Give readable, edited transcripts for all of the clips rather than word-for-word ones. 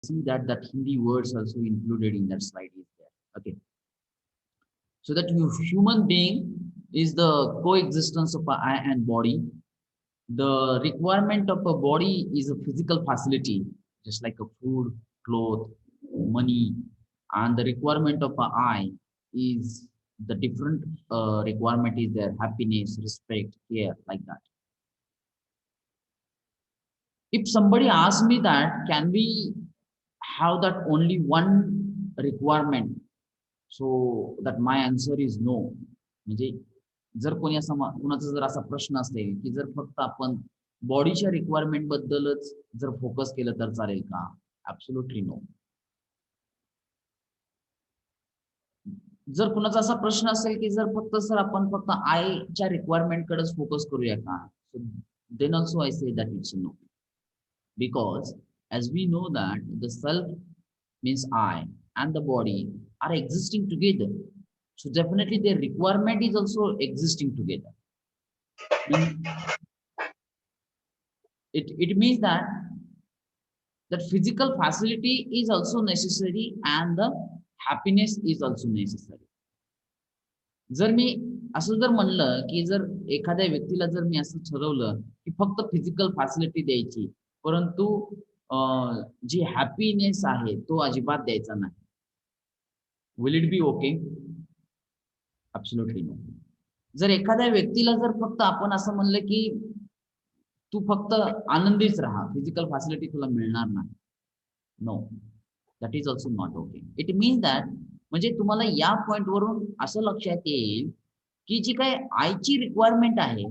see that Hindi words also included in that slide is there. Okay. So that human being is the coexistence of a eye and body. The requirement of a body is a physical facility, just like a food, cloth, money, and the requirement of an eye is the different requirement is there, happiness, respect, care, like that. If somebody asks me that, can we have that only one requirement? So that my answer is no. म्हणजे जर कोणी असं कुणाचा जर असा प्रश्न असेल की जर फक्त आपण बॉडीच्या रिक्वायरमेंट बद्दलच जर फोकस केलं तर चालेल का? Absolutely no. जर कुणाचा असा प्रश्न असेल की जर फक्त सर आपण फक्त आयच्या रिक्वायरमेंट कडेच फोकस करूया का? Then also I say that it's no. Because as we know that the self means I and the body are existing together. So definitely their requirement is also existing together. It means that physical facility is also necessary and the happiness is also necessary. जर मी असं जर म्हणलं की जर एखाद्या व्यक्तीला जर मी असं ठरवलं की फक्त फिजिकल फॅसिलिटी द्यायची परंतु जी हॅपीनेस आहे तो अजिबात द्यायचा नाही, will it be okay? Absolutely no. जर एखाद्या व्यक्तीला जर फक्त आपण असं म्हणलं की तू फक्त आनंदीच राहा, फिजिकल फॅसिलिटी तुला मिळणार नाही, no, that is also not okay. It means that म्हणजे तुम्हाला या पॉइंटवरून असं लक्षात येईल की जी काय आयची रिक्वायरमेंट आहे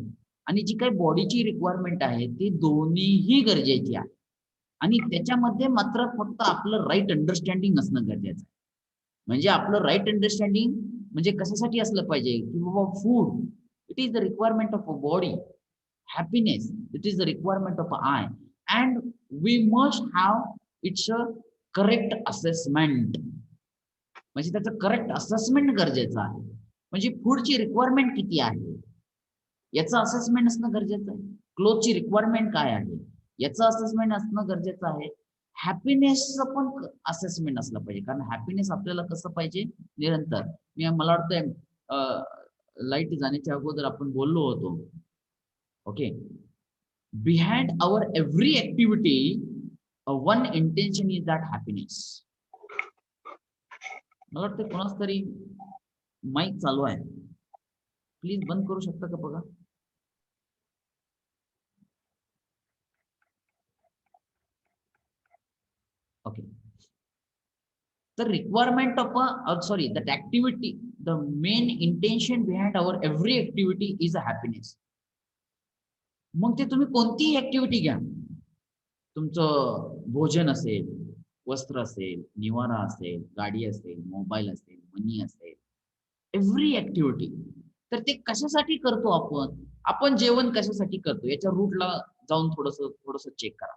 आणि जी काही बॉडीची रिक्वायरमेंट आहे ती दोन्हीही गरजेची आहे आणि त्याच्यामध्ये मात्र फक्त आपलं राईट अंडरस्टँडिंग असणं गरजेचं आहे. म्हणजे आपलं राईट अंडरस्टँडिंग म्हणजे कशासाठी असलं पाहिजे की बाबा food it is the requirement of a body, happiness it is the requirement of a I, and we must have it's a correct assessment. म्हणजे त्याचं करेक्ट असेसमेंट गरजेचं आहे. म्हणजे फूडची रिक्वायरमेंट किती आहे याचं असेसमेंट असणं गरजेचं आहे. क्लोथची रिक्वायरमेंट काय आहे याचं असेसमेंट असणं गरजेचं आहे. हॅपीनेसचं पण असेसमेंट असलं पाहिजे, कारण हॅपीनेस आपल्याला कसं पाहिजे निरंतर. मला वाटतंय लाईट जाण्याच्या अगोदर आपण बोललो होतो, okay, behind our every activity one intention is that happiness. मला वाटतं कोणाच तरी माईक चालू आहे, प्लीज बंद करू शकता का बघा. Okay. The requirement of that activity, the main intention behind our every activity is a happiness. मग ते तुम्ही कोणतीही ऍक्टिव्हिटी घ्या, तुमचं भोजन असेल, वस्त्र असेल, निवारा असेल, गाडी असेल, मोबाईल असेल, मनी असेल, एव्हरी ऍक्टिव्हिटी. तर ते कशासाठी करतो आपण जेवण कशासाठी करतो याच्या रूटला जाऊन थोडस चेक करा.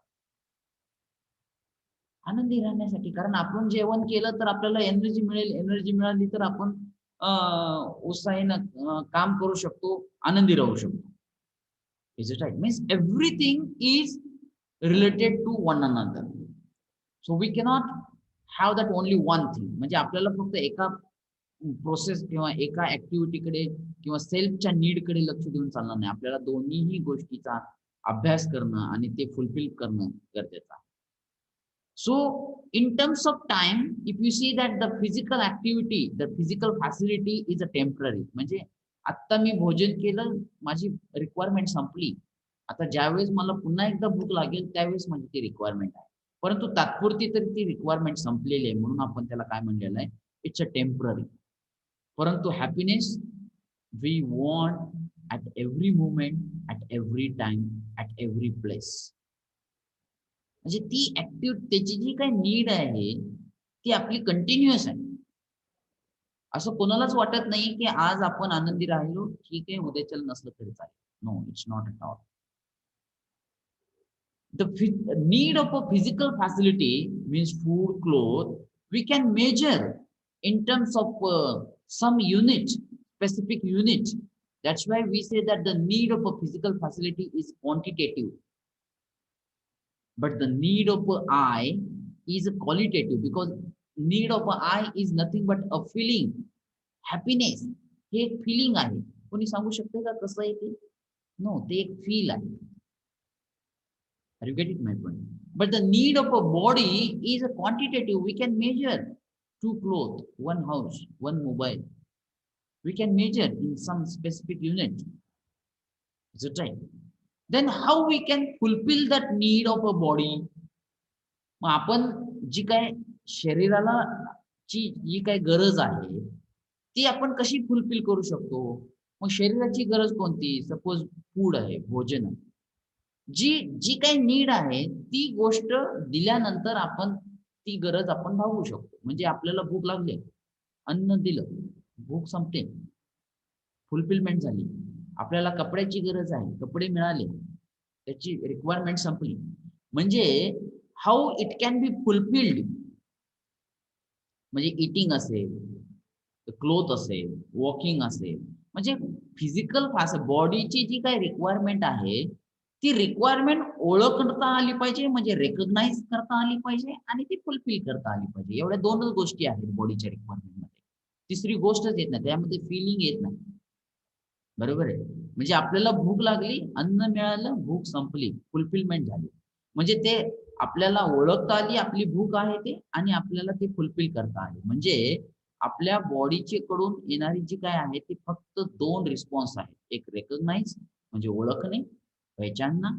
आनंदी राहण्यासाठी. कारण आपण जेवण केलं तर आपल्याला एनर्जी मिळेल, एनर्जी मिळाली तर आपण उत्साहीनं काम करू शकतो, आनंदी राहू शकतो. Is it right? Means everything is related to one another. So we cannot have that only one thing. म्हणजे आपल्याला फक्त एका प्रोसेस किंवा एका ऍक्टिव्हिटीकडे किंवा सेल्फच्या नीडकडे लक्ष देऊन चालणार नाही. आपल्याला दोन्हीही गोष्टीचा अभ्यास करणं आणि ते फुलफिल करणं गरजेचं आहे. So in terms of time, if you see that the physical activity, the physical facility is a temporary. म्हणजे आता मी भोजन केलं, माझी रिक्वायरमेंट संपली, आता ज्यावेळेस मला पुन्हा एकदा भूक लागेल त्यावेळेस माझी ती रिक्वायरमेंट आहे, परंतु तात्पुरती तरी ती रिक्वायरमेंट संपलेली आहे म्हणून आपण त्याला काय म्हणलेलं आहे, इट्स अ टेम्पररी. परंतु happiness we want at every moment, at every time, at every place. म्हणजे ती ऍक्टिव्ह त्याची जी काही नीड आहे ती आपली कंटिन्युअस आहे. असं कोणालाच वाटत नाही की आज आपण आनंदी राहिलो ठीक आहे, उद्याच्याला नसलं तरी चालेल. No, it's not at all. The need of a physical facility means food, cloth, we can measure in terms of some unit, specific unit. That's why we say that the need of a physical facility is quantitative, but the need of an eye is a qualitative because need of a I is nothing but a feeling. Happiness हे एक feeling आहे. कोणी सांगू शकते का कसं आहे ते? नो, ते एक फील आहे. Are you getting my point? But the need of a body is a quantitative. We can measure 2 clothes, 1 house, 1 mobile. We can measure in some specific unit. Is it right? Then how we can fulfill that need of a body? मग आपण जी काय शरीराला जी काय गरज आहे ती आपण कशी फुलफिल करू शकतो? मग शरीराची गरज कोणती? सपोज फूड आहे, भोजन आहे. जी जी काही नीड आहे ती गोष्ट दिल्यानंतर आपण ती गरज आपण भागवू शकतो. म्हणजे आपल्याला भूक लागली, अन्न दिलं, भूक संपते, फुलफिलमेंट झाली. आपल्याला कपड्याची गरज आहे, कपडे मिळाले, त्याची रिक्वायरमेंट संपली. म्हणजे how it can be fulfilled, म्हणजे इटिंग असेल, क्लोथ असेल, वॉकिंग असेल, म्हणजे फिजिकल बॉडीची जी काही रिक्वायरमेंट आहे ती रिक्वायरमेंट ओळखता आली पाहिजे, म्हणजे रेकग्नाइज करता आली पाहिजे आणि ती फुलफिल करता आली पाहिजे. एवढ्या 2च गोष्टी आहेत बॉडीच्या रिक्वायरमेंटमध्ये. तिसरी गोष्टच येत नाही, त्यामध्ये फिलिंग येत नाही. बरोबर आहे. म्हणजे आपल्याला भूक लागली, अन्न मिळालं, भूक संपली, फुलफिलमेंट झाली. म्हणजे ते आपल्याला ओळखता आली आपली भूक आहे ते आणि आपल्याला ते फुलफिल करता आली. म्हणजे आपल्या बॉडीचे कडून येणारी जी काय आहे ती फक्त 2 रिस्पॉन्स आहेत. एक रेकग्नाइज म्हणजे ओळखणे, पहचानना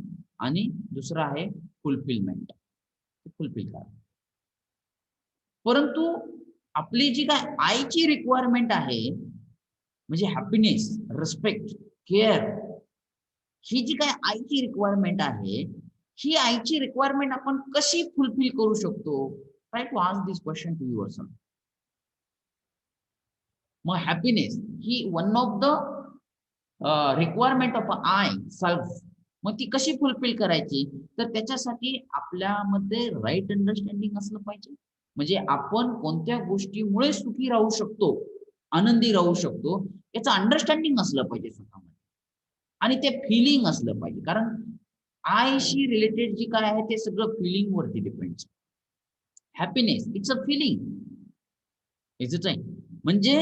आणि दुसरा आहे फुलफिलमेंट. फुलफिल करा. परंतु आपली जी काय आईची रिक्वायरमेंट आहे म्हणजे हॅपीनेस, रिस्पेक्ट, केअर, ही जी काय आईची रिक्वायरमेंट आहे, ही आईची रिक्वायरमेंट आपण कशी फुलफिल करू शकतो? Try to ask this question to yourself. मग हॅपीनेस ही one of the requirement of I self. मग ती कशी फुलफिल करायची? तर त्याच्यासाठी आपल्यामध्ये राईट अंडरस्टँडिंग असलं पाहिजे. म्हणजे आपण कोणत्या गोष्टीमुळे सुखी राहू शकतो, आनंदी राहू शकतो, याचं अंडरस्टँडिंग असलं पाहिजे स्वतःमध्ये आणि ते फिलिंग असलं पाहिजे. कारण आयशी रिलेटेड जी काय आहे ते सगळं फिलिंग वरती depends. Happiness it's a feeling. Is it right? म्हणजे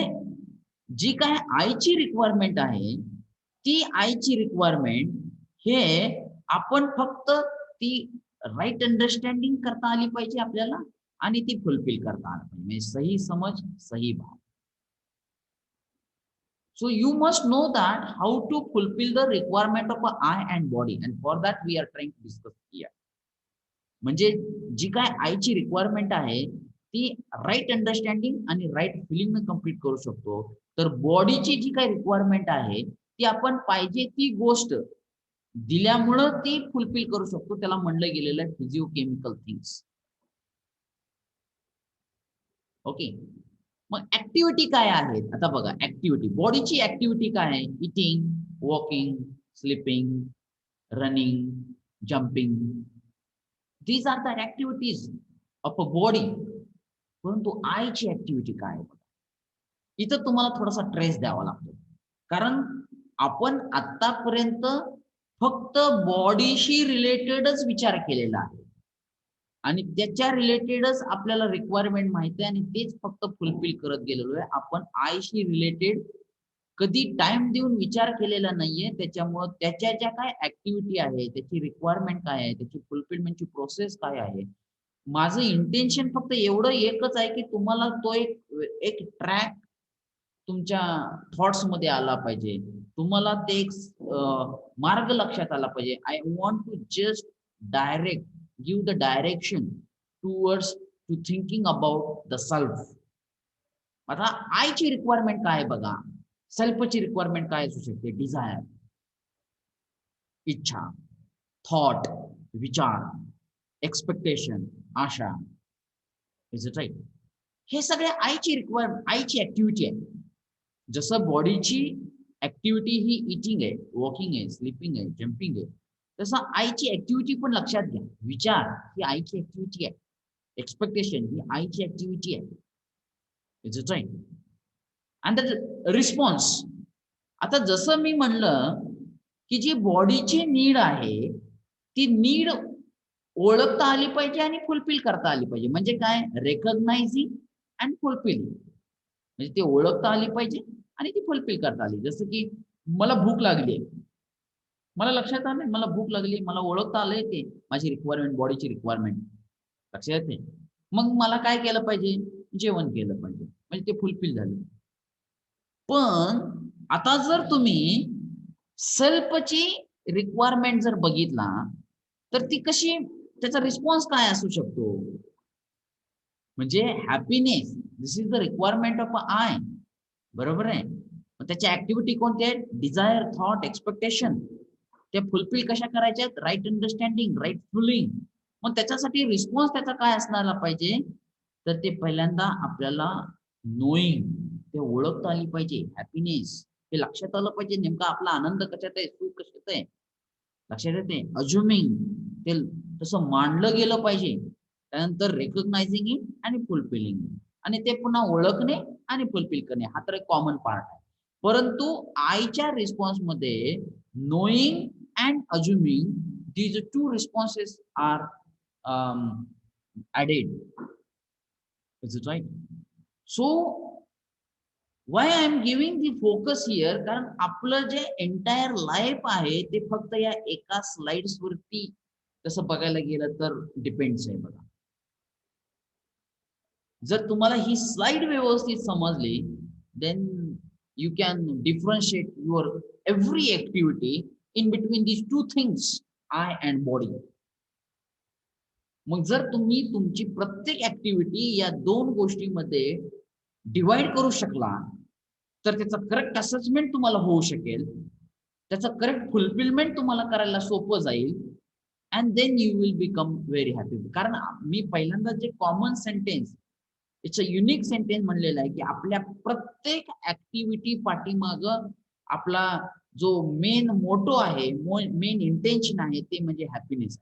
जी काय आईची रिक्वायरमेंट आहे ती आईची रिक्वायरमेंट हे आपण फक्त ती राईट अंडरस्टँडिंग करता आली पाहिजे आपल्याला आणि ती फुलफिल करता आली पाहिजे. म्हणजे सही समज, सही भाव. So you must know that how to fulfill the requirement of eye and body, and for that we are trying to discuss here. म्हणजे जी काय आईची रिक्वायरमेंट आहे ती राईट अंडरस्टँडिंग आणि राईट फिलिंग न कम्प्लीट करू शकतो. तर बॉडीची जी काही रिक्वायरमेंट आहे ती आपण पाहिजे ती गोष्ट दिल्यामुळं ती फुलफिल करू शकतो. त्याला म्हणलं गेलेलं आहे फिजिओकेमिकल थिंग्स. ओके. मग ऍक्टिव्हिटी काय आहेत? आता बघा ऍक्टिव्हिटी, बॉडीची ऍक्टिव्हिटी काय आहे? Eating, walking, sleeping, running, jumping. These are the activities of a body. परंतु आयची ऍक्टिव्हिटी काय आहे? इथं तुम्हाला थोडासा ट्रेस द्यावा लागतो. कारण आपण आतापर्यंत फक्त बॉडीशी रिलेटेडच विचार केलेला आहे आणि त्याच्या रिलेटेडच आपल्याला रिक्वायरमेंट माहिती आहे आणि तेच फक्त फुलफिल करत गेलेलो आहे. आपण आयशी रिलेटेड कधी टाइम देऊन विचार केलेला नाहीये. त्याच्यामुळं त्याच्या ज्या काय ऍक्टिव्हिटी आहे, त्याची रिक्वायरमेंट काय आहे, त्याची फुलफिलमेंटची प्रोसेस काय आहे. माझं इंटेन्शन फक्त एवढं एकच आहे की तुम्हाला तो एक ट्रॅक तुमच्या थॉट्स मध्ये आला पाहिजे. तुम्हाला ते एक मार्ग लक्षात आला पाहिजे. I want to just direct give the direction towards to thinking about the self. आता आयची रिक्वायरमेंट काय बघा. सेल्फची रिक्वायरमेंट काय असू शकते? डिझायर, इच्छा, थॉट, विचार, एक्सपेक्टेशन, आशा. Is it right? हे सगळे आईची रिक्वायरमेंट, आईची ऍक्टिव्हिटी आहे. जसं बॉडीची ऍक्टिव्हिटी ही इटिंग आहे, वॉकिंग आहे, स्लीपिंग आहे, जम्पिंग आहे, तसं आईची ऍक्टिव्हिटी पण लक्षात घ्या. विचार ही आईची ऍक्टिव्हिटी आहे. एक्सपेक्टेशन ही आईची ऍक्टिव्हिटी आहे. Is it right? And the response. आता जसं मी म्हणलं की जी बॉडीची नीड आहे ती नीड ओळखता आली पाहिजे आणि फुलफिल करता आली पाहिजे. म्हणजे काय? रेकॉग्नायझिंग अँड फुलफिलिंग. म्हणजे ती ओळखता आली पाहिजे आणि ती फुलफिल करता आली. जसं की मला भूक लागली आहे. मला लक्षात आलंय मला भूक लागली. मला ओळखता आलंय की माझी रिक्वायरमेंट, बॉडीची रिक्वायरमेंट लक्षात येते. मग मला काय केलं पाहिजे? जेवण केलं पाहिजे. म्हणजे ते फुलफिल झालं. पण आता जर तुम्ही सेल्फची रिक्वायरमेंट जर बघितला, तर ती कशी त्याचा रिस्पॉन्स काय असू शकतो? म्हणजे happiness this is the requirement of I. बरोबर आहे. मग त्याच्या ऍक्टिव्हिटी कोणत्या आहेत? Desire, thought, expectation. ते फुलफिल कशा करायच्या आहेत? Right understanding, right feeling. मग त्याच्यासाठी रिस्पॉन्स त्याचा काय असणारा पाहिजे? तर ते पहिल्यांदा आपल्याला नोईंग, ते ओळखता आली पाहिजे. हॅपीनेस हे लक्षात आलं पाहिजे. नेमका आपला आनंद कशात आहे? सुख कशात आहे? लक्षात येते. अज्युमिंग ते तसं मांडलं गेलं पाहिजे. त्यानंतर रेकॉग्नायझिंग इट आणि फुलफिलिंग आणि ते पुन्हा ओळखणे आणि फुलफिल करणे हा तर एक कॉमन पार्ट आहे. परंतु आयच्या रिस्पॉन्समध्ये knowing and assuming these two responses are added. Is it right? So why I am giving the focus here, कारण आपलं जे एंटायर लाईफ आहे ते फक्त या एका स्लाइड्स वरती तसं बघायला गेलं तर डिपेंड्स आहे बघा. जर तुम्हाला ही स्लाइड व्यवस्थित समजली, then you can differentiate your every activity in between these two things, I and body. मग जर तुम्ही तुमची प्रत्येक ऍक्टिव्हिटी या दोन गोष्टीमध्ये डिवाइड करू शकला, तर त्याचं करेक्ट असेसमेंट तुम्हाला होऊ शकेल. त्याचं करेक्ट फुलफिलमेंट तुम्हाला करायला सोपं जाईल. And then you will become very happy. कारण मी पहिल्यांदा जे common sentence, it's a unique sentence म्हणलेलं आहे की आपल्या प्रत्येक ऍक्टिव्हिटी पाठीमाग आपला जो मेन मोटो आहे, मेन इंटेन्शन आहे ते म्हणजे हॅपीनेस.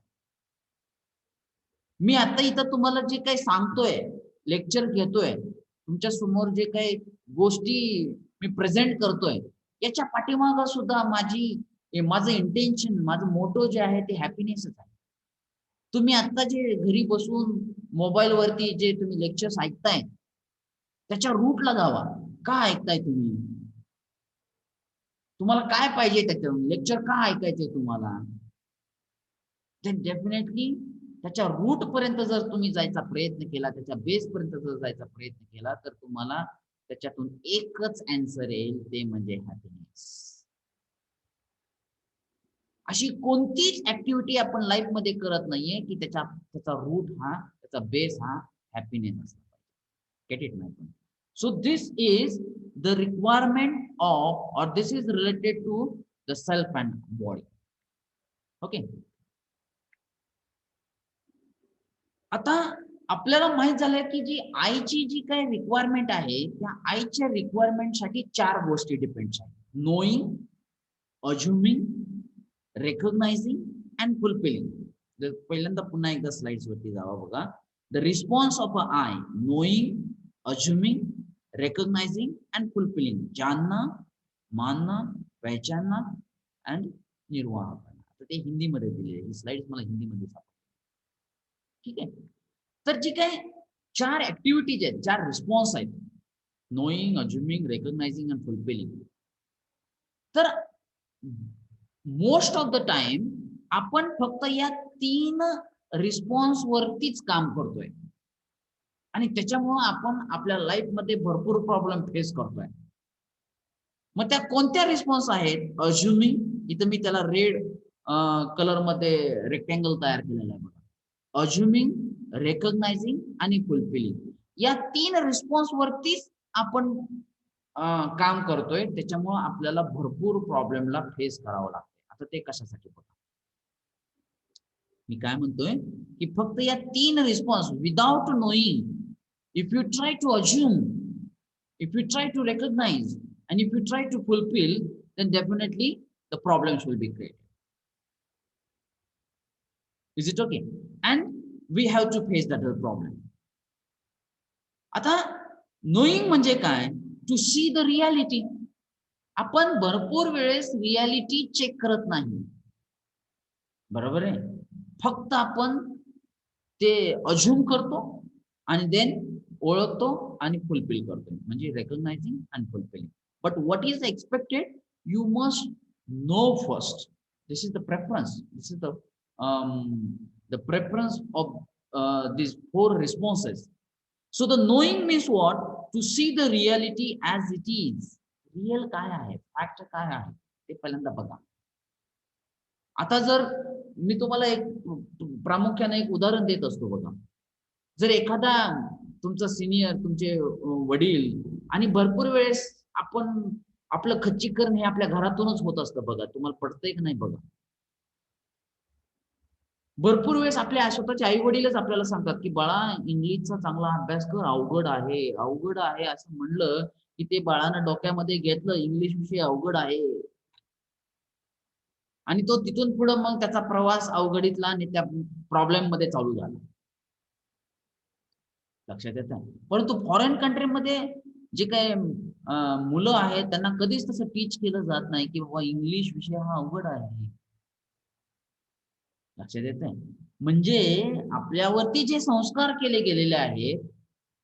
मी आता इथं तुम्हाला जे काही सांगतोय, लेक्चर घेतोय, तुमच्या समोर जे काही गोष्टी मी प्रेझेंट करतोय, याच्या पाठीमाग सुद्धा माझं इंटेन्शन, माझं मोटो जे आहे ते हॅपीनेसच आहे. तुम्ही आता जे घरी बसून मोबाईल वरती जे तुम्ही लेक्चर्स ऐकताय, त्याच्या रूटला जावा. का ऐकताय तुम्ही? तुम्हाला काय पाहिजे त्याच्यातून? लेक्चर का ऐकायचंय तुम्हाला? ते डेफिनेटली त्याच्या रूट पर्यंत जर तुम्ही जायचा प्रयत्न केला, त्याच्या बेस पर्यंत जर जायचा प्रयत्न केला, तर तुम्हाला त्याच्यातून एकच आन्सर येईल, ते म्हणजे हॅपीनेस. अशी कोणतीच ऍक्टिव्हिटी आपण लाईफ मध्ये करत नाहीये की त्याचा रूट हा, त्याचा बेस हा हॅपीनेस असला पाहिजे. Get it my point? So this is the requirement of, और this is related to the self and body. Okay. आता आपल्याला माहित झालंय की जी आईची जी काही रिक्वायरमेंट आहे, त्या आईच्या रिक्वायरमेंटसाठी 4 गोष्टी डिपेंड्स आहेत. Knowing, assuming, recognising and fulfilling. पहिल्यांदा पुन्हा एकदा स्लाइड्स वरती जावा बघा. The response of a I, knowing, assuming, recognising and fulfilling. जानना, मानना, पहचानना अँड निर्वाह करना. आता ते हिंदीमध्ये दिले, ही स्लाइड्स मला हिंदीमध्ये सापडली. ठीक आहे. तर जी काय 4 ऍक्टिव्हिटीज आहेत, 4 रिस्पॉन्स आहेत, knowing, assuming, recognising and fulfilling. तर मोस्ट ऑफ द टाइम आपण फक्त या 3 रिस्पॉन्स वरतीच काम करतोय आणि त्याच्यामुळे आपण आपल्या लाईफ मध्ये भरपूर प्रॉब्लेम फेस करतोय. मग त्या कोणत्या रिस्पॉन्स आहेत? अज्युमिंग, इथं मी त्याला रेड कलर मध्ये रेक्टँगल तयार केलेला आहे बघा. अज्युमिंग, रेकॉग्नायझिंग आणि फुलफिलिंग, या 3 रिस्पॉन्स वरतीच आपण काम करतोय. त्याच्यामुळे आपल्याला भरपूर प्रॉब्लेमला फेस करावं लागतं. आता ते कशासाठी बघा. मी काय म्हणतोय की फक्त या 3 response without knowing, if you try to assume, if you try to recognize, and if you try to fulfill, then definitely the problems will be created. Is it okay? And we have to face that problem. आता knowing म्हणजे काय? To see the reality. आपण भरपूर वेळेस reality check करत नाही. बरोबर आहे? फक्त आपण ते अज्युम करतो आणि देन ओळखतो आणि फुलफिल करतो, म्हणजे recognising and fulfilling. But what is expected, you must know first. This is the preference, this is the preference of these four responses. So the knowing means what? To see the reality as it is. Real काय आहे, fact काय आहे ते पहिल्यांदा बघा. आता जर मी तुम्हाला एक प्रामुख्याने एक उदाहरण देत असतो बघा. जर एखादा तुमचा सिनियर, तुमचे वडील, आणि भरपूर वेळेस आपण आपलं खच्चीकरण हे आपल्या घरातूनच होत असतं बघा. तुम्हाला पटतंय की नाही बघा. भरपूर वेळेस आपल्या स्वतःचे आई वडीलच आपल्याला सांगतात की बाळा, इंग्लिशचा चांगला अभ्यास कर, अवघड आहे, अवघड आहे असं म्हणलं की ते बाळानं डोक्यामध्ये घेतलं इंग्लिश विषय अवघड आहे, आणि तो तिथून पुढे मग त्याचा प्रवास अवघडीतला आणि त्या प्रॉब्लेम मध्ये चालू झाला. लक्षात येतं. परंतु फॉरेन कंट्रीमध्ये जे काही मुलं आहेत त्यांना कधीच तसं टीच केलं जात नाही की बाबा इंग्लिश विषय हा अवघड आहे. लक्षात येतंय. म्हणजे आपल्यावरती जे संस्कार केले गेलेले आहेत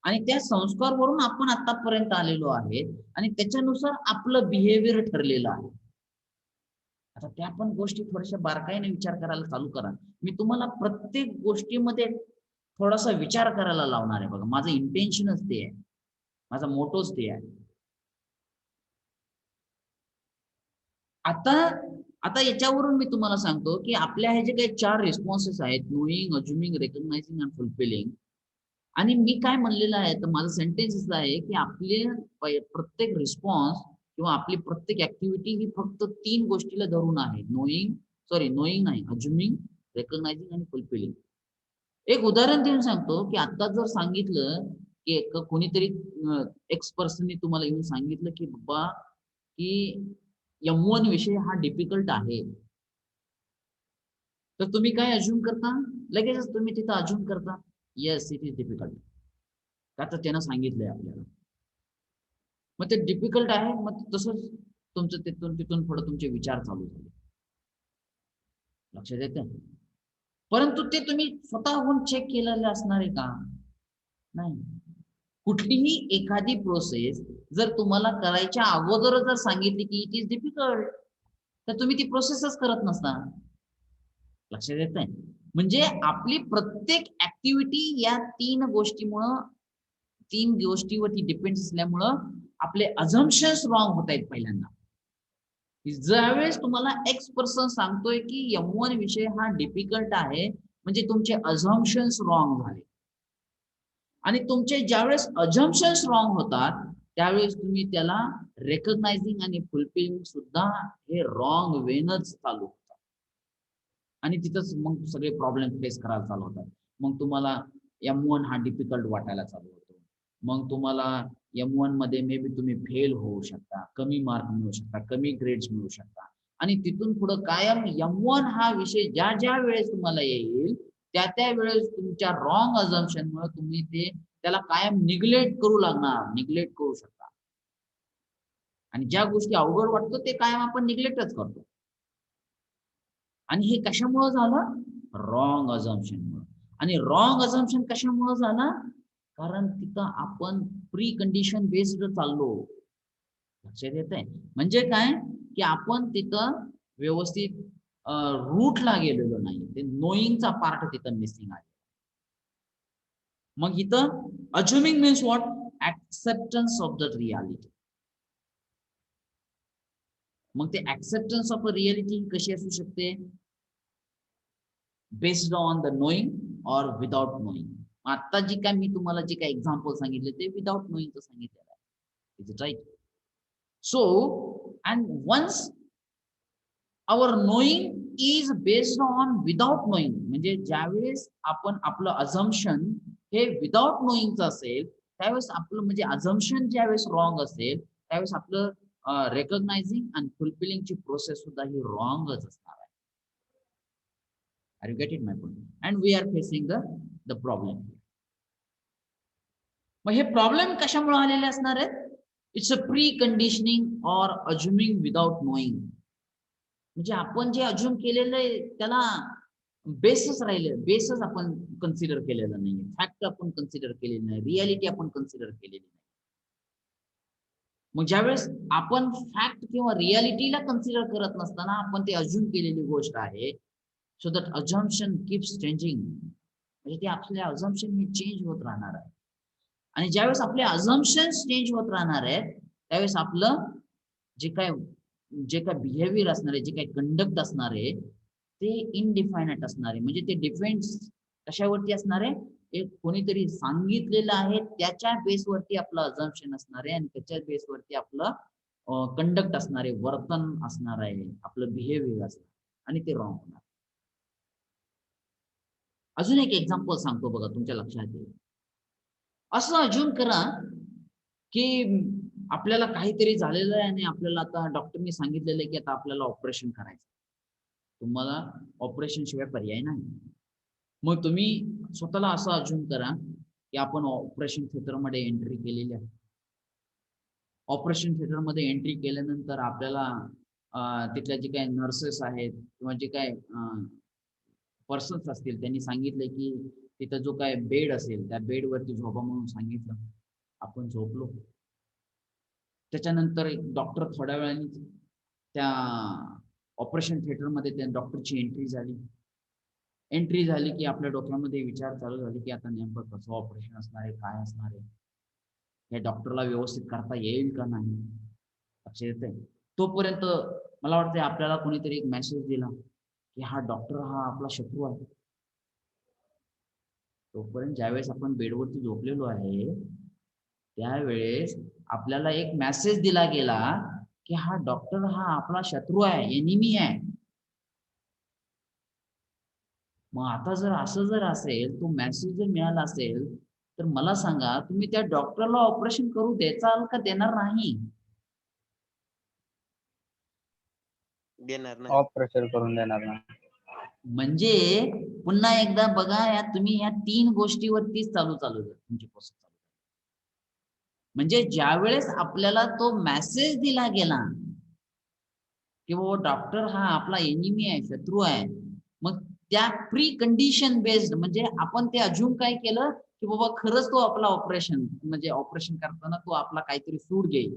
आणि त्या संस्कारवरून आपण आतापर्यंत आलेलो आहे आणि त्याच्यानुसार आपलं बिहेवियर ठरलेलं आहे. आता त्या पण गोष्टी थोड्याशा बारकाईने विचार करायला चालू करा. मी तुम्हाला प्रत्येक गोष्टीमध्ये थोडासा विचार करायला लावणार आहे बघा. माझं इंटेन्शनच ते आहे. माझा मोटोच ते आहे. आता आता याच्यावरून मी तुम्हाला सांगतो की आपल्या हे जे काही 4 रिस्पॉन्सेस आहेत, नोईंग, अज्युमिंग, रेकग्नायझिंग आणि फुलफिलिंग. आणि मी काय म्हणलेलं आहे, तर माझं सेंटेन्स असं आहे की आपले प्रत्येक रिस्पॉन्स किंवा आपली प्रत्येक ऍक्टिव्हिटी ही फक्त 3 गोष्टीला धरून आहे. नोईंग नाही, अज्युमिंग, रेकग्नायझिंग आणि फुलफिलिंग. एक उदाहरण देऊन सांगतो, की आता जर सांगितलं, की कोणीतरी एक्स पर्सननी तुम्हाला येऊन सांगितलं, की बाबा, की M1 विषय हा डिफिकल्ट आहे. तर तुम्ही काय अज्युम करता? लगेचच तुम्ही तिथं अज्युम करता, येस इट इज डिफिकल्ट. का तर त्यानं सांगितलंय आपल्याला. मग ते डिफिकल्ट आहे, मग तसंच तुमचं तिथून तिथून पुढे तुमचे विचार चालू झाले. लक्षात येतंय? परंतु ते तुम्ही स्वतःहून चेक केलेलं असणार आहे का? नाही. कुठलीही एखादी प्रोसेस जर तुम्हाला करायच्या अगोदर जर सांगितली की इट इज डिफिकल्ट, तर तुम्ही ती प्रोसेसच करत नसता. लक्षात येतंय? म्हणजे आपली प्रत्येक ऍक्टिव्हिटी या 3 गोष्टीवरती डिपेंड असल्यामुळं आपले अझम्पशन्स रॉंग होत आहेत पहिल्यांदा. ज्यावेळेस तुम्हाला एक्स पर्सन सांगतोय की M1 विषय हा डिफिकल्ट आहे, म्हणजे तुमचे अझम्पशन्स रॉंग झाले. आणि तुमचे ज्यावेळेस अझम्पशन्स रॉंग होतात, त्यावेळेस तुम्ही त्याला रेकग्नायझिंग आणि फुलफिलिंग सुद्धा हे रॉंग वेनच चालू होतात. आणि तिथंच मग सगळे प्रॉब्लेम फेस करायला चालू होतात. मग तुम्हाला M1 हा डिफिकल्ट वाटायला चालू होतो. मग तुम्हाला M1 मध्ये मे बी तुम्ही फेल होऊ शकता, कमी मार्क मिळू शकता, कमी ग्रेड्स मिळू शकता. आणि तिथून पुढे कायम M1 हा विषय ज्या वेळेस तुम्हाला येईल, त्या वेळेस तुमच्या रॉंग अझम्पशनमुळे तुम्ही त्याला कायम निग्लेक्ट करू लागणार, निग्लेक्ट करू शकता. आणि ज्या गोष्टी अवघड वाटतो ते कायम आपण निग्लेक्टच करतो. आणि हे कशामुळे झालं? रॉंग अझम्पशनमुळे. आणि रॉंग अझम्पशन कशामुळे झालं? कारण तिथं आपण प्री कंडिशन बेस्ड चाललो. लक्षात येतंय? म्हणजे काय, की आपण तिथं व्यवस्थित रूटला गेलेलो नाही. ते नोईंगचा पार्ट तिथं मिसिंग आहे. मग इथं assuming means what? Acceptance of the reality. मग ते ऍक्सेप्टन्स ऑफ अ रियालिटी कशी असू शकते? बेस्ड ऑन द नोईंग और विदाउट नोईंग. आता जी काय मी तुम्हाला जे काही एक्झाम्पल सांगितले ते विदाउट नोईंगचं सांगितलेलं आहे. Is it right? So and once our knowing is based on without knowing, म्हणजे ज्यावेळेस आपण आपलं अझम्पशन हे विदाउट नोईंगचं असेल, त्यावेळेस आपलं म्हणजे अझम्पशन ज्यावेळेस रॉंग असेल, त्यावेळेस आपलं रेकग्नायझिंग आणि फुलफिलिंगची प्रोसेस सुद्धा ही रॉंगच असणार आहे. Are you get it my point? And we are facing the problem. मग हे प्रॉब्लेम कशामुळे आलेले असणार आहेत? It's a pre conditioning or assuming without knowing. म्हणजे आपण जे अज्युम केलेलं आहे त्याला बेसच राहिले, बेसच आपण कन्सिडर केलेला नाही, फॅक्ट आपण कन्सिडर केलेली नाही, रियालिटी आपण कन्सिडर केलेली नाही. मग ज्यावेळेस आपण फॅक्ट किंवा रियालिटीला कन्सिडर करत नसताना आपण ते अज्युम केलेली गोष्ट आहे, so that assumption keeps changing, म्हणजे ते आपले अझम्पशन हे चेंज होत राहणार आहे. आणि ज्यावेळेस आपले अझम्पशन्स चेंज होत राहणार आहेत, त्यावेळेस आपलं जे काय जे काय बिहेवियर असणार आहे, जे काही कंडक्ट असणार आहे, ते इनडिफायनेट असणार आहे. म्हणजे ते डिपेंड्स कशावरती असणार आहे, एक कोणीतरी सांगितलेलं आहे त्याच्या बेसवरती आपलं अझम्पशन असणार आहे आणि त्याच्या बेसवरती आपलं कंडक्ट असणार आहे, वर्तन असणार आहे, आपलं बिहेवियर असणार आणि ते रॉंग होणार. अजून एक एक्झाम्पल सांगतो बघा, तुमच्या लक्षात येईल. असं अज्युम करा की आपल्याला काहीतरी झालेलं आहे आणि आपल्याला आता डॉक्टरनी सांगितलेलं आहे की आता आपल्याला ऑपरेशन करायचं. तुम्हाला ऑपरेशन शिवाय पर्याय नाही. मग तुम्ही स्वतःला असं अज्युम करा की आपण ऑपरेशन थिएटरमध्ये एंट्री केलेली आहे. ऑपरेशन थिएटरमध्ये एंट्री केल्यानंतर आपल्याला तिथल्या जे काही नर्सेस आहेत किंवा जे काही पर्सन्स असतील त्यांनी सांगितले की तिथं जो काय बेड असेल त्या बेडवरती झोपा म्हणून सांगितलं. आपण झोपलो. त्याच्यानंतर एक डॉक्टर थोड्या वेळाने त्या ऑपरेशन थिएटरमध्ये त्या डॉक्टरची एंट्री झाली. एंट्री झाली की आपल्या डोक्यामध्ये विचार चालू झाले की आता नेमकं कसं ऑपरेशन असणार आहे, काय असणार आहे, हे डॉक्टरला व्यवस्थित करता येईल का नाही, लक्षात येतंय. तोपर्यंत मला वाटतंय आपल्याला कोणीतरी एक मेसेज दिला की हा डॉक्टर हा आपला शत्रू आहे. तोपर्यंत ज्यावेळेस आपण बेडवरती झोपलेलो आहे त्यावेळेस आपल्याला एक मेसेज दिला गेला की हा डॉक्टर हा आपला शत्रू आहे, एनिमी आहे. मग आता जर असं जर असेल, तो मेसेज जर मिळाला असेल, तर मला सांगा तुम्ही त्या डॉक्टरला ऑपरेशन करू द्याल का देणार नाही? देणार नाही. ऑपरेशन करून देणार ना. म्हणजे पुन्हा एकदा बघा, या तुम्ही या 3 गोष्टीवरतीच चालू तुमची प्रोसेस चालू. म्हणजे ज्यावेळेस आपल्याला तो मेसेज दिला गेला की बाबा डॉक्टर हा आपला एनिमी आहे, शत्रू आहे, मग त्या प्री कंडिशन बेस्ड म्हणजे आपण ते अज्युम काय केलं की बाबा खरंच तो आपला ऑपरेशन म्हणजे ऑपरेशन करताना तो आपला काहीतरी सूट घेईल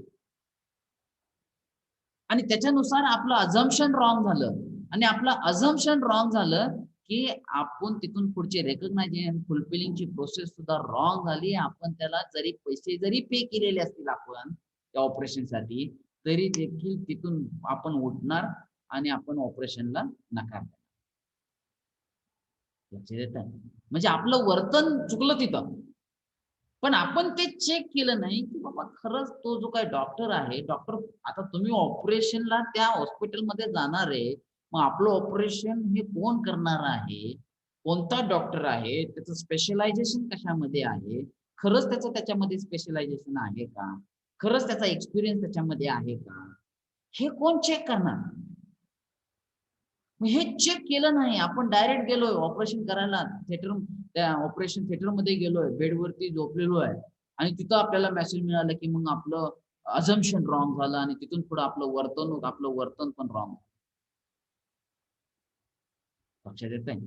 आणि त्याच्यानुसार आपलं अझम्पशन रॉंग झालं आणि आपलं अझम्पशन रॉंग झालं की आपण तिथून पुढचे रेकग्नायझेशन फुलफिलिंगची प्रोसेस सुद्धा रॉंग झाली. आपण त्याला जरी पैसे जरी पे केलेले असतील आपण त्या ऑपरेशनसाठी, तरी देखील तिथून आपण उठणार आणि आपण ऑपरेशनला नकार देणार. लक्षात येत आहे? म्हणजे आपलं वर्तन चुकलं तिथं. पण आपण ते चेक केलं नाही की बाबा खरंच तो जो काही डॉक्टर आहे, डॉक्टर आता तुम्ही ऑपरेशनला त्या हॉस्पिटलमध्ये जाणार आहे, मग आपलं ऑपरेशन हे कोण करणार आहे, कोणता डॉक्टर आहे, त्याचं स्पेशलायझेशन कशामध्ये आहे, खरंच त्याच्यामध्ये स्पेशलायझेशन आहे का, खरंच त्याचा एक्सपिरियन्स त्याच्यामध्ये आहे का, हे कोण चेक करणार? हे चेक केलं नाही. आपण डायरेक्ट गेलोय ऑपरेशन करायला थिएटर, त्या ऑपरेशन थिएटरमध्ये गेलोय, बेडवरती झोपलेलो आहे आणि तिथं आपल्याला मेसेज मिळाला की मग आपलं अझम्पशन रॉंग झालं आणि तिथून पुढे आपलं वर्तन पण रॉंग. लक्षात येत आहे?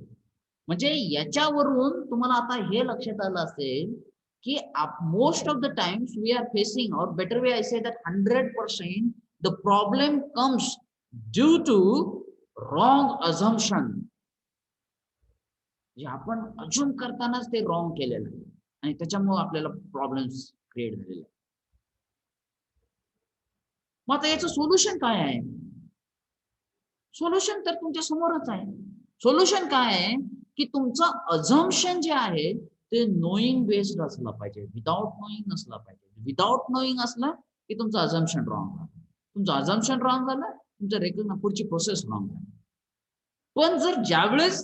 म्हणजे याच्यावरून तुम्हाला आता हे लक्षात आलं असेल की most of the times we are facing, और better way I say that 100% the problem comes due to wrong assumption. म्हणजे आपण अज्युम करतानाच ते रॉंग केलेलं आहे आणि त्याच्यामुळे आपल्याला प्रॉब्लेम्स क्रिएट झालेले. मग आता याचं सोल्युशन काय आहे? सोल्युशन तर तुमच्या समोरच आहे. सोल्युशन काय आहे की तुमचं अझम्पशन जे आहे ते नोईंग बेस्ड असलं पाहिजे, विदाउट नोईंग नसलं पाहिजे. विदाउट नोईंग असलं की तुमचं अझम्पशन रॉंग झालं. तुमचं अझम्पशन रॉंग झालं, तुमचं पुढची प्रोसेस रॉंग झाली. पण जर ज्यावेळेस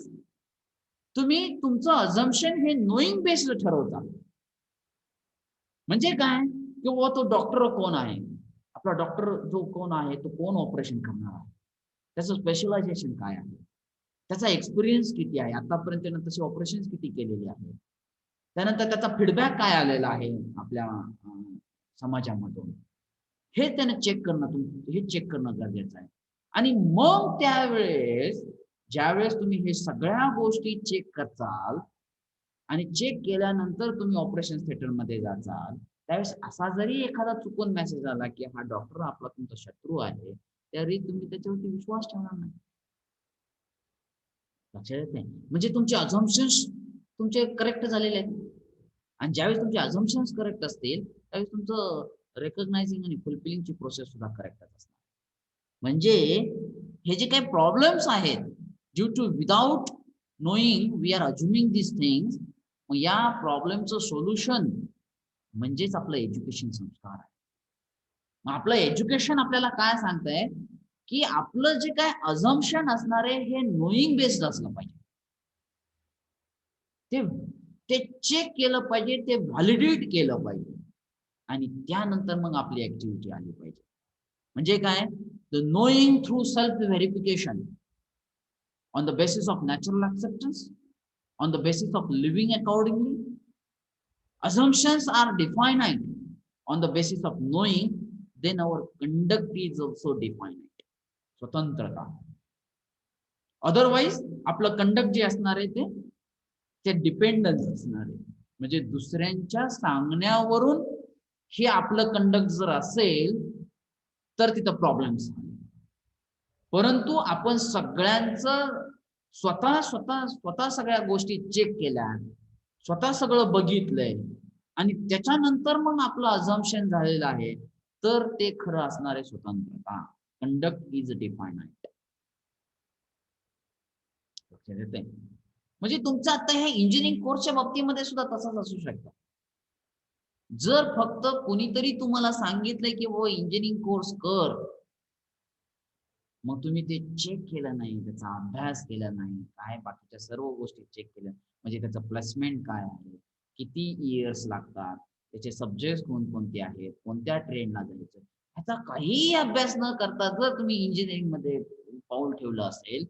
तुम्ही तुमचं अझम्पशन हे नोईंग बेस्ड ठरवता, म्हणजे काय की बाबा तो डॉक्टर कोण आहे, आपला डॉक्टर जो कोण आहे तो कोण ऑपरेशन करणार आहे, त्याचं स्पेशलायझेशन काय आहे, त्याचा एक्सपिरियन्स किती आहे, आतापर्यंत तसे ऑपरेशन किती केलेले आहेत, त्यानंतर त्याचा फीडबॅक काय आलेला आहे आपल्या समाजामधून, हे चेक करणं गरजेचं आहे. आणि मग त्यावेळेस ज्यावेळेस तुम्ही हे सगळ्या गोष्टी चेक करचाल आणि चेक केल्यानंतर तुम्ही ऑपरेशन थिएटर मध्ये जाचाल, त्यावेळेस असा जरी एखादा चुकून मेसेज आला की हा डॉक्टर आपला तुमचा शत्रू आहे, तरी तुम्ही त्याच्यावरती विश्वास ठेवणार नाही. लक्षात येत नाही. म्हणजे तुमचे अझम्पशन्स तुमचे करेक्ट झालेले आहेत. आणि ज्यावेळेस तुमचे अझम्पशन्स करेक्ट असतील, त्यावेळेस तुमचं रेकग्नायझिंग आणि फुलफिलिंगची प्रोसेस सुद्धा करेक्ट असणार. म्हणजे हे जे काही प्रॉब्लेम्स आहेत, due to without knowing we are assuming this things, मग या प्रॉब्लेमचं सोल्युशन म्हणजेच आपलं एज्युकेशन संस्कार आहे. मग आपलं एज्युकेशन आपल्याला काय सांगतंय, की आपलं जे काय अझम्पशन असणार आहे हे नोईंग बेस्ड असलं पाहिजे. ते ते चेक केलं पाहिजे, ते व्हॅलिडेट केलं पाहिजे आणि त्यानंतर मग आपली ऍक्टिव्हिटी आली पाहिजे. म्हणजे काय, the knowing through self verification on the basis of natural acceptance, on the basis of living accordingly. Assumptions are definite on the basis of knowing, then our conduct is also definite. स्वतंत्रता. Otherwise आपलं conduct जे असणार आहे ते dependence असणार आहे. म्हणजे दुसऱ्यांच्या सांगण्यावरून हे आपलं कंडक्ट जर असेल तर तिथं प्रॉब्लेम्स. परंतु आपण सगळ्यांचं स्वतः सगळ्या गोष्टी चेक केल्या, स्वतः सगळं बघितलंय आणि त्याच्यानंतर मग आपलं अझम्पशन झालेलं आहे, तर ते खरं असणार आहे स्वतंत्रता. Conduct is definite. म्हणजे तुमचं आता हे इंजिनिअरिंग कोर्सच्या बाबतीमध्ये सुद्धा तसंच असू शकतं. जर फक्त कोणीतरी तुम्हाला सांगितलंय की वो इंजिनिअरिंग कोर्स कर, मग तुम्ही ते चेक केलं नाही, त्याचा अभ्यास केला नाही, काय बाकीच्या सर्व गोष्टी चेक केल्या, म्हणजे त्याचं प्लेसमेंट काय आहे, किती इयर्स लागतात, त्याचे सब्जेक्ट कोणकोणते आहेत, कोणत्या ट्रेनला जायचं, ह्याचा काहीही अभ्यास न करता जर तुम्ही इंजिनिअरिंग मध्ये पाऊल ठेवलं असेल,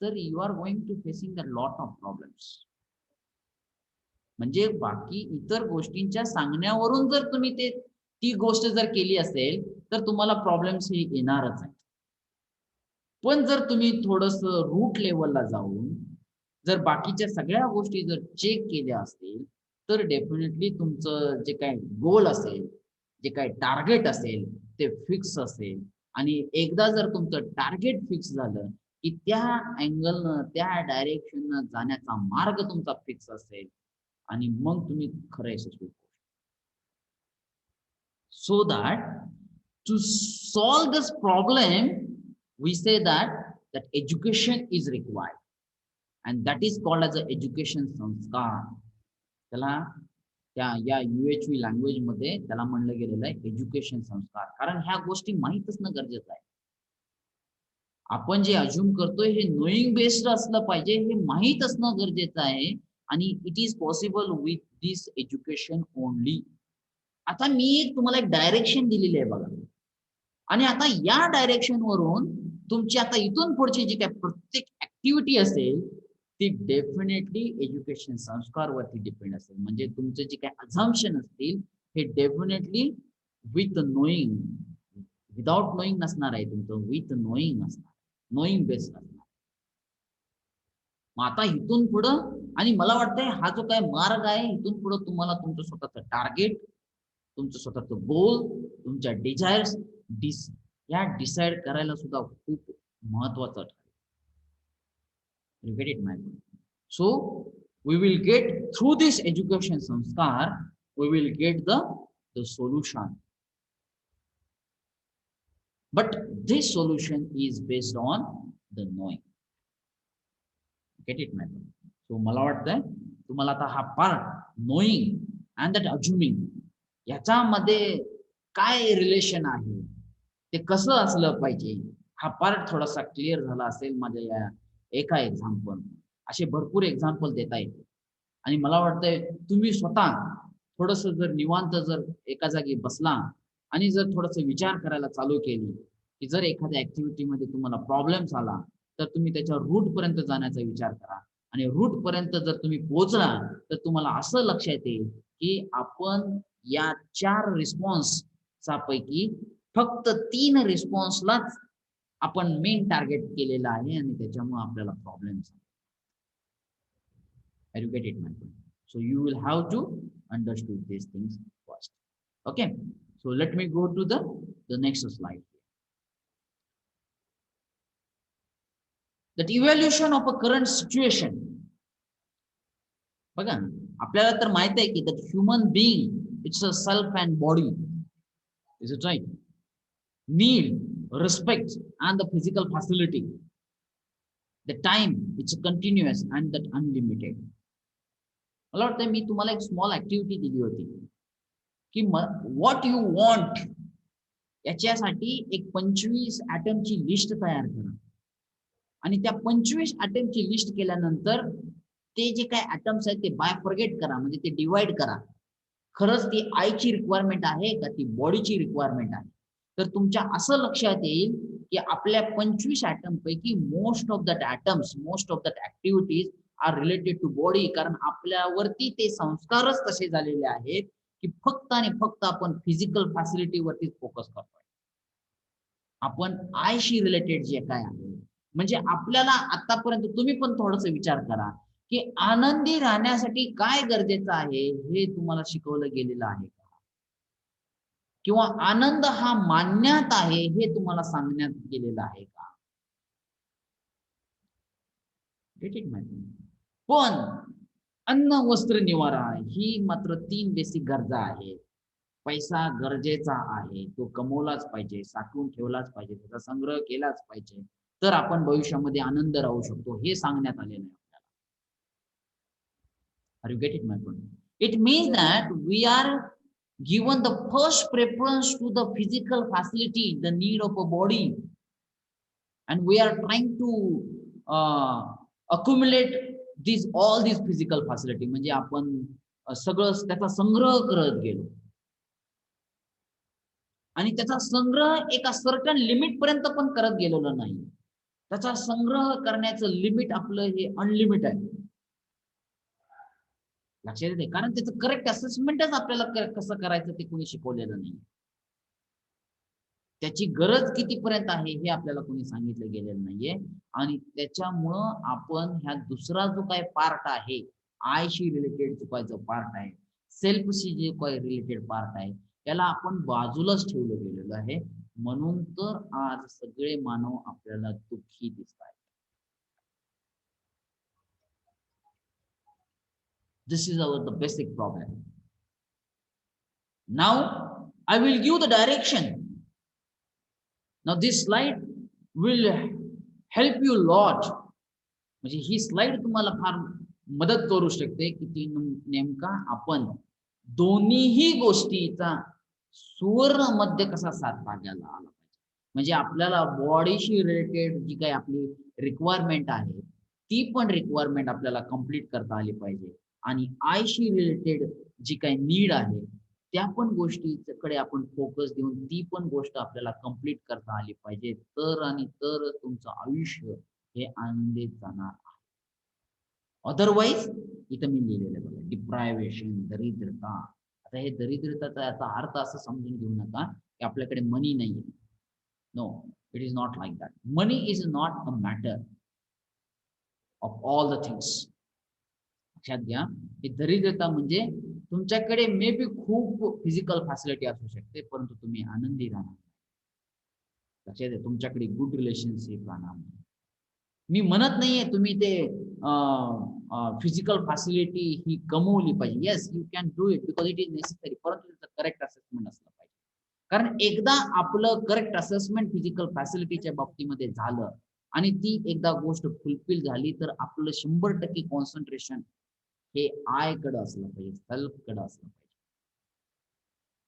तर you are going to facing the lot of problems. म्हणजे बाकी इतर गोष्टींच्या सांगण्यावरून जर तुम्ही ती गोष्ट जर केली असेल, तर तुम्हाला प्रॉब्लेम्स हे येणारच आहेत. पण जर तुम्ही थोडस रूट लेवलला जाऊन जर बाकीच्या सगळ्या गोष्टी जर चेक केल्या असतील, तर डेफिनेटली तुमचं जे काय गोल असेल, जे काय टार्गेट असेल, ते फिक्स असेल. आणि एकदा जर तुमचं टार्गेट फिक्स झालं की त्या अँगलनं, त्या डायरेक्शननं जाण्याचा मार्ग तुमचा फिक्स असेल आणि मग तुम्ही खरं यशस्वी होऊ. So that to solve this problem we say that education is required, and that is called as a education संस्कार. त्याला या UHV लँग्वेज मध्ये त्याला म्हणलं गेलेलं आहे एज्युकेशन संस्कार. कारण ह्या गोष्टी माहीत असणं गरजेचं आहे. आपण जे अज्युम करतोय हे नोईंग बेस्ड असलं पाहिजे, हे माहीत असणं गरजेचं आहे. आणि it is possible with this education only. आता मी तुम्हाला एक डायरेक्शन दिलेली आहे बघा, आणि आता या डायरेक्शन वरून तुमची आता इथून पुढची जी काय प्रत्येक ऍक्टिव्हिटी असेल ती डेफिनेटली एज्युकेशन संस्कारवरती डिपेंड असेल. म्हणजे तुमचे जे काय अझम्पशन असतील हे definitely with knowing, without knowing नसणार आहे तुमचं, विथ नोईंग असणार, नोईंग बेस्ड असणार. मग आता इथून पुढं, आणि मला वाटतंय हा जो काय मार्ग आहे इथून पुढं तुम्हाला तुमचं स्वतःचं टार्गेट, तुमचं स्वतःचं गोल, तुमच्या डिझायर्स या डिसाइड करायला सुद्धा खूप महत्वाचं ठरेल. You get it, man? So we will get through this education sanskar, we will get the solution. But this solution is based on the knowing. Get it, man? So मला वाटतंय तुम्हाला आता हा part knowing and that assuming याच्यामध्ये काय relation आहे, ते कसं असलं पाहिजे, हा पार्ट थोडासा क्लिअर झाला असेल माझ्या या एका एक्झाम्पल. असे भरपूर एक्झाम्पल देता येते. आणि मला वाटतंय तुम्ही स्वतः थोडस जर निवांत जर एका जागी बसला आणि जर थोडस विचार करायला चालू केली की जर एखाद्या ऍक्टिव्हिटीमध्ये तुम्हाला प्रॉब्लेम्स आला तर तुम्ही त्याच्या रूट पर्यंत जाण्याचा विचार करा. आणि रूट पर्यंत जर तुम्ही पोहोचला तर तुम्हाला असं लक्षात येईल की आपण या 4 रिस्पॉन्सचा पैकी फक्त 3 रिस्पॉन्सलाच आपण मेन टार्गेट केलेलं आहे आणि त्याच्यामुळे आपल्याला problems. I get it, my friend. So you will have to understand these things first. Okay. So let me go to the next slide. That evaluation of a current situation. बघा आपल्याला तर माहित आहे की that human being, it's a self and body. Is it right? Need, respect, and the physical facility. The time, it's continuous and that unlimited. मला वाटतं मी तुम्हाला एक स्मॉल ऍक्टिव्हिटी दिली होती की व्हॉट यू वॉन्ट याच्यासाठी एक 25 ऍटमची लिस्ट तयार करा आणि त्या 25 ऍटमची लिस्ट केल्यानंतर ते जे काय ऍटम्स आहेत ते बायफॉर्गेट करा, म्हणजे ते डिवाइड करा. खरंच ती आयची रिक्वायरमेंट आहे का ती बॉडीची रिक्वायरमेंट आहे. तर तुमच्या असं लक्षात येईल की आपल्या 25 ऍटम पैकी most of that atoms, most of that activities are related to body. कारण आपल्यावरती ते संस्कारच तसे झालेले आहेत की फक्त आणि फक्त आपण फिजिकल फॅसिलिटी वरती फोकस करतोय. आपण आयशी रिलेटेड जे काय आहे, म्हणजे आपल्याला आतापर्यंत तुम्ही पण थोडस विचार करा की आनंदी राहण्यासाठी काय गरजेचं आहे हे तुम्हाला शिकवलं गेलेलं आहे का, किंवा आनंद हा मान्यात आहे हे तुम्हाला सांगण्यात गेलेलं आहे का. पण अन्न, वस्त्र, निवारा ही मात्र 3 बेसिक गरजा आहेत. पैसा गरजेचा आहे, तो कमवलाच पाहिजे, साठवून ठेवलाच पाहिजे, त्याचा संग्रह केलाच पाहिजे, तर आपण भविष्यामध्ये आनंद राहू शकतो हे सांगण्यात आलेलं आहे आपल्याला. Are you getting my point? It means that we are given the first preference to the physical facility, the need of a body, and we are trying to accumulate all these physical facility. म्हणजे आपण सगळं त्याचा संग्रह करत गेलो आणि त्याचा संग्रह एका सर्टन लिमिट पर्यंत पण करत गेलेलो नाही. त्याचा संग्रह करण्याचं लिमिट आपलं हे अनलिमिट आहे. लक्षात येते, कारण त्याचं करेक्ट असेसमेंटच आपल्याला कसं करायचं ते कोणी शिकवलेलं नाही. त्याची गरज कितीपर्यंत आहे हे आपल्याला कोणी सांगितलं गेलेलं नाहीये. आणि त्याच्यामुळं आपण ह्या दुसरा जो काही पार्ट आहे, आयशी रिलेटेड जो काही पार्ट आहे, सेल्फशी जे काही रिलेटेड पार्ट आहे, त्याला आपण बाजूलाच ठेवलं गेलेलं आहे. म्हणून तर आज सगळे मानव आपल्याला दुःखी दिसत आहेत. This is the basic problem. Now I will give the direction. Now this slide will help you lot. म्हणजे ही स्लाइड तुम्हाला फार मदत करू शकते की ती नेमका आपण दोन्हीही गोष्टीचा सुवर्ण मध्य कसा साधता आला पाहिजे. म्हणजे आपल्याला बॉडीशी रिलेटेड जी काही आपली रिक्वायरमेंट आहे ती पण रिक्वायरमेंट आपल्याला कंप्लीट करता आली पाहिजे, आणि आयशी रिलेटेड जी काही नीड आहे त्या पण गोष्टीकडे आपण फोकस देऊन ती पण गोष्ट आपल्याला कंप्लीट करता आली पाहिजे. तर आणि तर तुमचं आयुष्य हे आनंदित जाणार आहे. अदरवाईज इथं मी लिहिलेलं बघा, डिप्रायव्हेशन, दरिद्रता. आता हे दरिद्रताचा याचा अर्थ असं समजून घेऊ नका की आपल्याकडे मनी नाहीये. No, it is not like that. Money is not a matter of all the things. लक्षात घ्या, ही दरिद्रता म्हणजे तुमच्याकडे मे बी खूप फिजिकल फॅसिलिटी असू शकते परंतु तुम्ही आनंदी राहणार. लक्षात घ्या, तुमच्याकडे गुड रिलेशनशिप राहणार. मी म्हणत नाहीये तुम्ही ते फिजिकल फॅसिलिटी ही कमवली पाहिजे. Yes, you can do it because it is necessary, परंतु त्याचं करेक्ट असेसमेंट असलं पाहिजे. कारण एकदा आपलं करेक्ट असेसमेंट फिजिकल फॅसिलिटीच्या बाबतीमध्ये झालं आणि ती एकदा गोष्ट फुलफिल झाली तर आपलं 100% कॉन्सन्ट्रेशन हे आय कडे असलं पाहिजे, सेल्फ कडे असलं पाहिजे.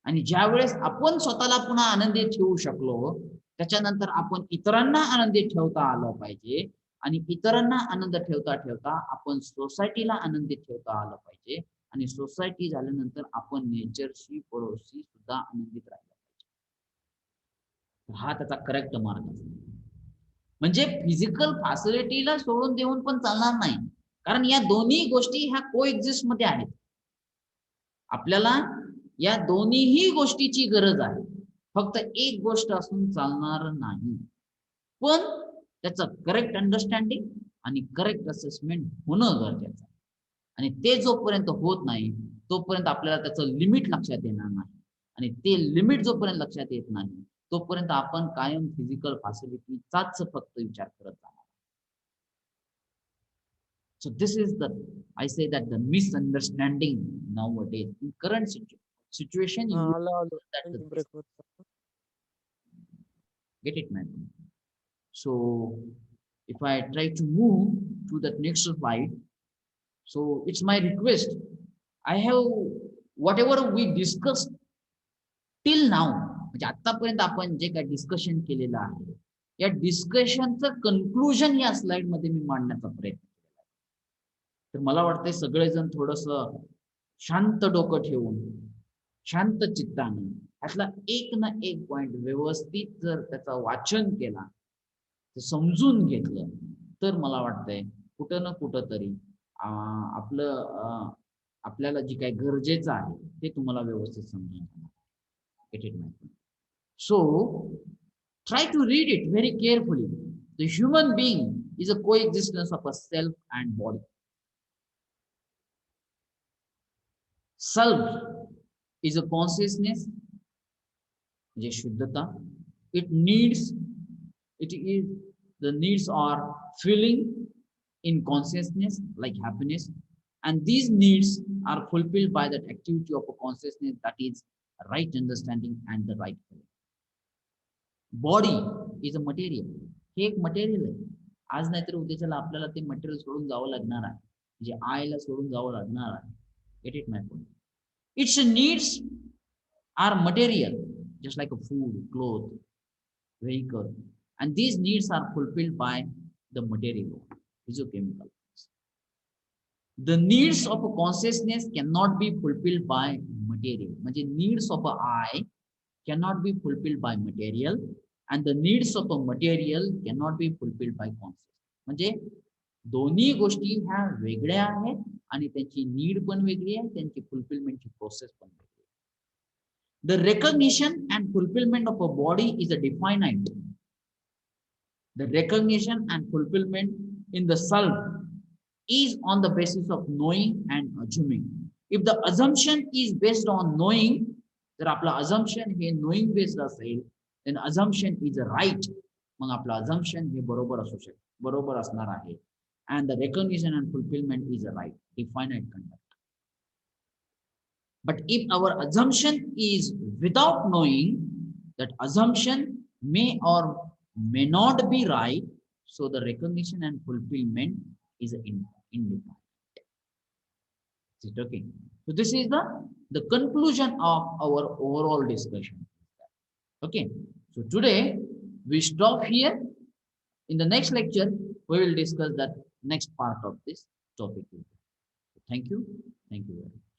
आणि ज्या वेळेस आपण स्वतःला पुन्हा आनंदी ठेवू शकलो त्याच्यानंतर आपण इतरांना आनंदी ठेवता आलं पाहिजे, आणि इतरांना आनंद ठेवता ठेवता आपण सोसायटीला आनंदित ठेवता आलं पाहिजे, आणि सोसायटी झाल्यानंतर आपण नेचरशी, पडोशी सुद्धा आनंदित राहिलं पाहिजे. हा त्याचा करेक्ट मार्ग असतो. म्हणजे फिजिकल फॅसिलिटीला सोडून देऊन पण चालणार नाही, कारण या दोन्ही गोष्टी ह्या कोएक्झिस्ट मध्ये आहेत. आपल्याला या दोन्हीही गोष्टीची गरज आहे. फक्त एक गोष्ट असून चालणार नाही. पण त्याचं करेक्ट अंडरस्टँडिंग आणि करेक्ट असेसमेंट होणं गरजेचं आहे. आणि ते जोपर्यंत होत नाही तोपर्यंत आपल्याला त्याचं लिमिट लक्षात येणार नाही. आणि ते लिमिट जोपर्यंत लक्षात येत नाही तोपर्यंत आपण कायम फिजिकल फॅसिलिटीचाच फक्त विचार करत राहणार. So this is the, I say that the misunderstanding nowadays in current situation हा, you आलो आलो that the, ब्रेक होत. get it man. So if I try to move to that next slide, so it's my request. I have whatever we discussed till now, म्हणजे आतापर्यंत आपण जे काही discussion केलेलं आहे या डिस्कशनचं कन्क्लुजन या स्लाइड मध्ये मी मांडण्याचा प्रयत्न केला आहे. तर मला वाटतंय सगळेजण थोडस शांत डोकं ठेवून शांत चित्तानं यातला एक ना एक पॉइंट व्यवस्थित जर त्याचं वाचन केला समजून घेतलं तर मला वाटतंय कुठं ना कुठं तरी आपल्याला जी काही गरजेचं आहे ते तुम्हाला व्यवस्थित समजून घेणार. Get it, my friend. So try to read it very carefully. The human being is a coexistence of a self and body. Self is a consciousness, which is shuddhata. It is the needs are feeling in consciousness like happiness, and these needs are fulfilled by that activity of a consciousness, that is right understanding and the right feeling. Body is a material. हे एक material आहे. आज नाहीतर उद्याच्याला आपल्याला ते material सोडून जावं लागणार आहे, म्हणजे आयला सोडून जावं लागणार आहे. Get it, my point? Its needs are material, just like a food, clothes, vehicle, and these needs are fulfilled by the material, physiochemical. The needs of a consciousness cannot be fulfilled by material. म्हणजे needs of a I cannot be fulfilled by material, and the needs of a material cannot be fulfilled by consciousness. म्हणजे दोन्ही गोष्टी ह्या वेगळ्या आहेत आणि त्यांची need पण वेगळी आहे, त्यांची फुलफिलमेंटची प्रोसेस पण वेगळी आहे. The recognition and fulfillment of a body is a definite. The recognition and fulfillment in the self is on the basis of knowing and assuming. If the assumption is based on knowing, जर आपला assumption हे knowing based असेल, then assumption is a right. मग आपला assumption हे बरोबर असू शकते, बरोबर असणार आहे. And the recognition and fulfillment is a right, definite conduct. But if our assumption is without knowing, that assumption may or may not be right, so the recognition and fulfillment is indefinite. Is it okay? So this is the conclusion of our overall discussion. Okay, so today we stop here. In the next lecture, we will discuss that next part of this topic. Thank you. Thank you very much.